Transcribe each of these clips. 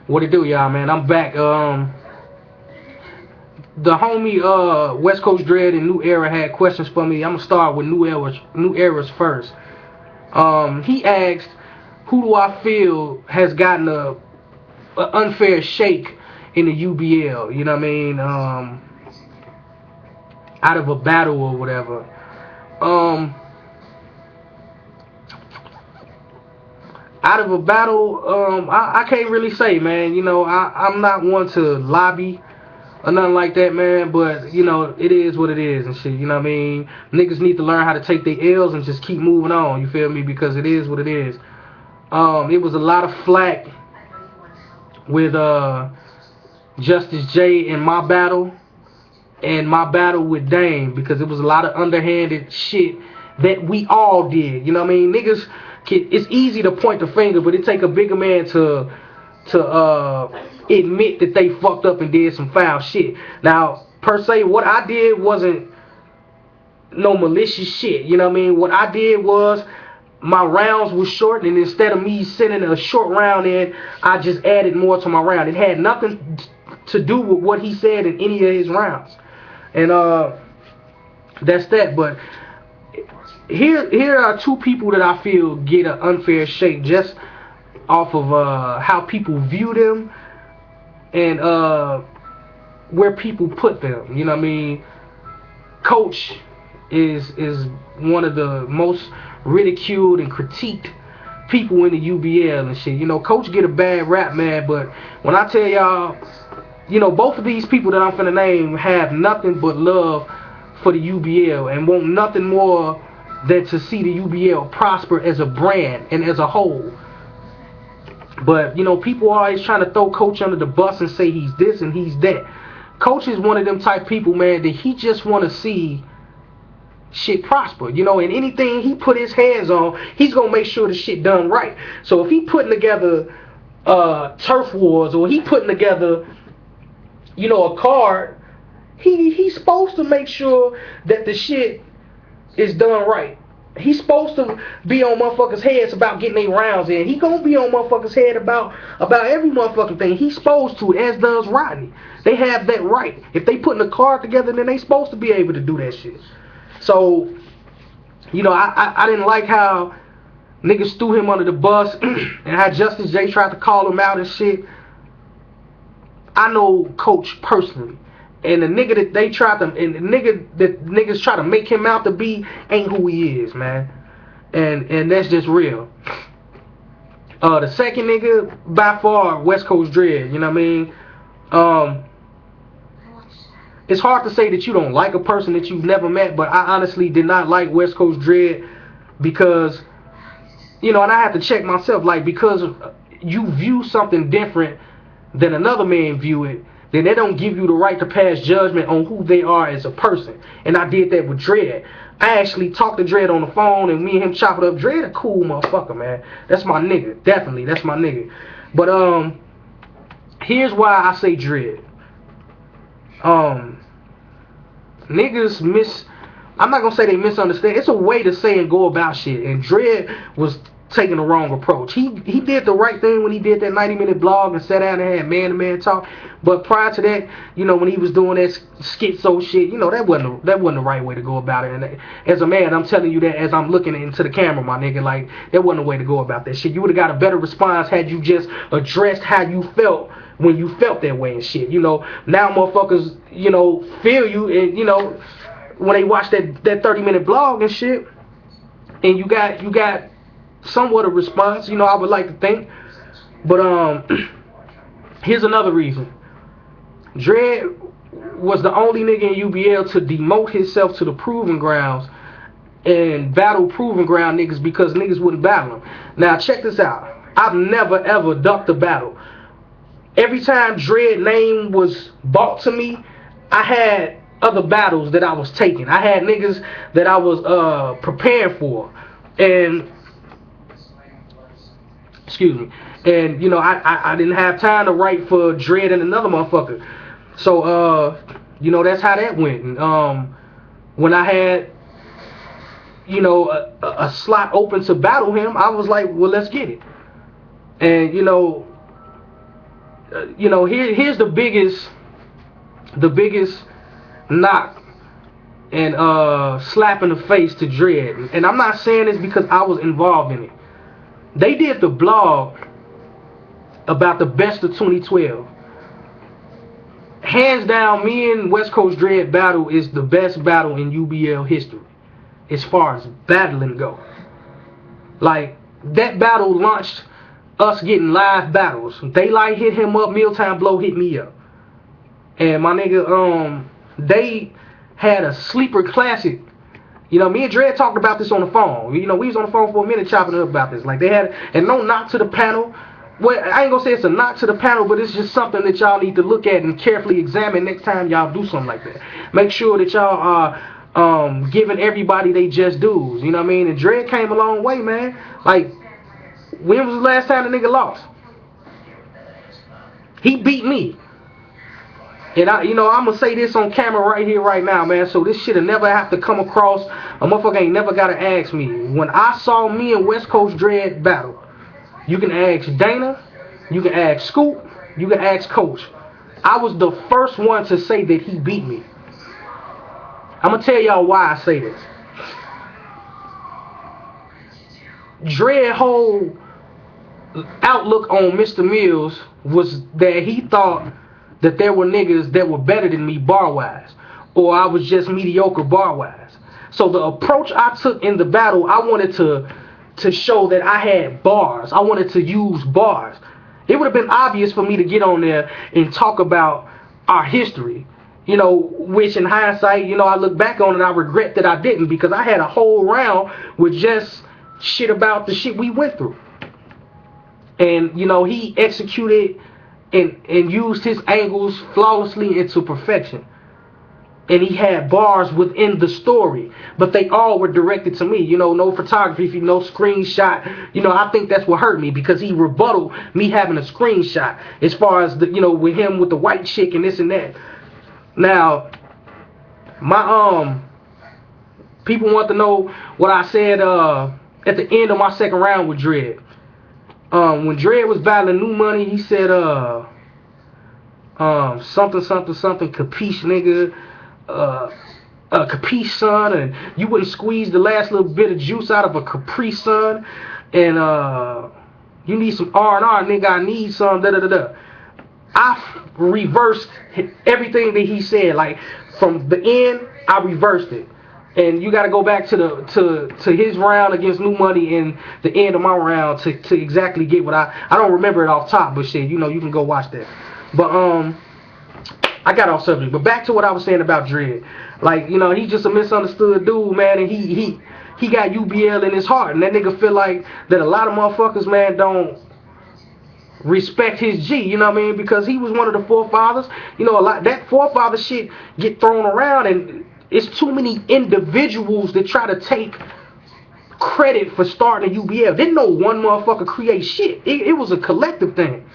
What it do, y'all, man? I'm back. The homie West Coast Dread and New Era had questions for me. I'm gonna start with New Era's first. He asked, who do I feel has gotten a unfair shake in the UBL? You know what I mean? Out of a battle or whatever. Out of a battle, I can't really say, man. You know, I'm not one to lobby or nothing like that, man. But you know, it is what it is and shit. You know what I mean? Niggas need to learn how to take their L's and just keep moving on. You feel me? Because it is what it is. It was a lot of flack with Justice J in my battle and my battle with Dame because it was a lot of underhanded shit that we all did. You know what I mean? Niggas, it's easy to point the finger, but it take a bigger man to admit that they fucked up and did some foul shit. Now, per se, what I did wasn't no malicious shit. You know what I mean? What I did was my rounds were short, and instead of me sending a short round in, I just added more to my round. It had nothing to do with what he said in any of his rounds. And that's that. But here are two people that I feel get an unfair shake just off of how people view them and where people put them. You know what I mean? Coach is one of the most ridiculed and critiqued people in the UBL and shit. You know, Coach get a bad rap, man, but when I tell y'all, you know, both of these people that I'm finna name have nothing but love for the UBL and want nothing more than to see the UBL prosper as a brand and as a whole. But, you know, people are always trying to throw Coach under the bus and say he's this and he's that. Coach is one of them type people, man, that he just want to see shit prosper, you know, and anything he put his hands on, he's gonna make sure the shit done right. So if he putting together turf wars or he putting together, you know, a card, he's supposed to make sure that the shit is done right. He's supposed to be on motherfuckers' heads about getting their rounds in. He gonna be on motherfuckers' head about every motherfucking thing. He's supposed to, as does Rodney. They have that right. If they putting a card together, then they supposed to be able to do that shit. So, you know, I didn't like how niggas threw him under the bus and how Justice J tried to call him out and shit. I know Coach personally. And the nigga that they tried to, and the nigga that niggas try to make him out to be ain't who he is, man. And that's just real. The second nigga, by far, West Coast Dread, you know what I mean? It's hard to say that you don't like a person that you've never met, but I honestly did not like West Coast Dread because, you know, and I have to check myself, like, because you view something different than another man view it, then they don't give you the right to pass judgment on who they are as a person. And I did that with Dread. I actually talked to Dread on the phone, and me and him chopped it up. Dread a cool motherfucker, man. That's my nigga. Definitely, that's my nigga. But here's why I say Dread. Niggas I'm not gonna say they misunderstand. It's a way to say and go about shit. And Dread was taking the wrong approach. He did the right thing when he did that 90-minute blog and sat down and had man-to-man talk. But prior to that, you know, when he was doing that schizo shit, you know, that wasn't the right way to go about it. And as a man, I'm telling you that as I'm looking into the camera, my nigga, like, that wasn't the way to go about that shit. You would have got a better response had you just addressed how you felt when you felt that way and shit. You know, now motherfuckers, you know, feel you, and, you know, when they watch that 30-minute blog and shit, and you got somewhat a response, you know, I would like to think. But here's another reason. Dread was the only nigga in UBL to demote himself to the proving grounds and battle proving ground niggas because niggas wouldn't battle him. Now check this out. I've never ever ducked a battle. Every time Dread name was brought to me, I had other battles that I was taking. I had niggas that I was preparing for. And excuse me. And, you know, I didn't have time to write for Dread and another motherfucker. So, you know, that's how that went. And, when I had, you know, a slot open to battle him, I was like, well, let's get it. And, you know, you know, here's the biggest knock and slap in the face to Dread. And I'm not saying this because I was involved in it. They did the blog about the best of 2012. Hands down, me and West Coast Dread battle is the best battle in UBL history as far as battling go. Like, that battle launched us getting live battles. Daylight hit him up, Mealtime Blow hit me up. And my nigga, they had a sleeper classic. You know, me and Dread talked about this on the phone. You know, we was on the phone for a minute chopping up about this. Like, they had, and no knock to the panel. Well, I ain't gonna say it's a knock to the panel, but it's just something that y'all need to look at and carefully examine next time y'all do something like that. Make sure that y'all are giving everybody they just dues. You know what I mean? And Dread came a long way, man. Like, when was the last time the nigga lost? He beat me. And I'm gonna say this on camera right here, right now, man. So this shit'll never have to come across. A motherfucker ain't never gotta ask me. When I saw me and West Coast Dread battle, you can ask Dana, you can ask Scoop, you can ask Coach. I was the first one to say that he beat me. I'm gonna tell y'all why I say this. Dread whole outlook on Mr. Mills was that he thought that there were niggas that were better than me bar-wise, or I was just mediocre bar-wise. So the approach I took in the battle, I wanted to show that I had bars. I wanted to use bars. It would have been obvious for me to get on there and talk about our history, you know, which in hindsight, you know, I look back on it, I regret that I didn't, because I had a whole round with just shit about the shit we went through. And, you know, he executed and used his angles flawlessly into perfection. And he had bars within the story, but they all were directed to me. You know, no photography, no screenshot. You know, I think that's what hurt me, because he rebutted me having a screenshot as far as, the, you know, with him with the white chick and this and that. Now, my people want to know what I said at the end of my second round with Dread. When Dread was battling New Money, he said something capiche nigga, capiche son, and you wouldn't squeeze the last little bit of juice out of a Capri Sun, and you need some R&R, nigga, I need some, da da da da. I reversed everything that he said. Like, from the end, I reversed it. And you got to go back to his round against New Money and the end of my round to exactly get what I don't remember it off top, but shit, you know, you can go watch that. But I got off subject. But back to what I was saying about Dread. Like, you know, he's just a misunderstood dude, man, and he got UBL in his heart, and that nigga feel like that a lot of motherfuckers, man, don't respect his G, you know what I mean? Because he was one of the forefathers. You know, a lot that forefather shit get thrown around, and it's too many individuals that try to take credit for starting a UBL. Didn't no one motherfucker create shit. It was a collective thing.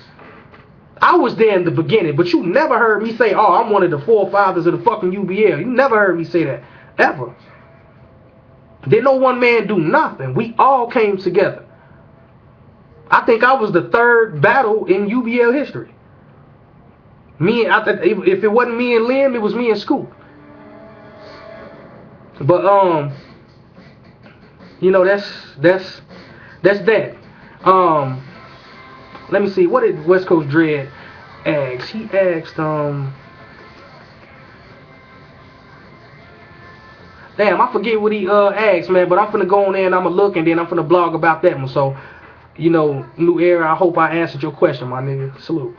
I was there in the beginning, but you never heard me say, oh, I'm one of the forefathers of the fucking UBL. You never heard me say that, ever. Didn't no one man do nothing. We all came together. I think I was the third battle in UBL history. If it wasn't me and Lim, it was me and Scoop. But you know, that's that. Let me see. What did West Coast Dread ask? He asked damn, I forget what he asked, man. But I'm finna go on there and I'm gonna look, and then I'm finna blog about that one. So, you know, New Era, I hope I answered your question, my nigga. Salute.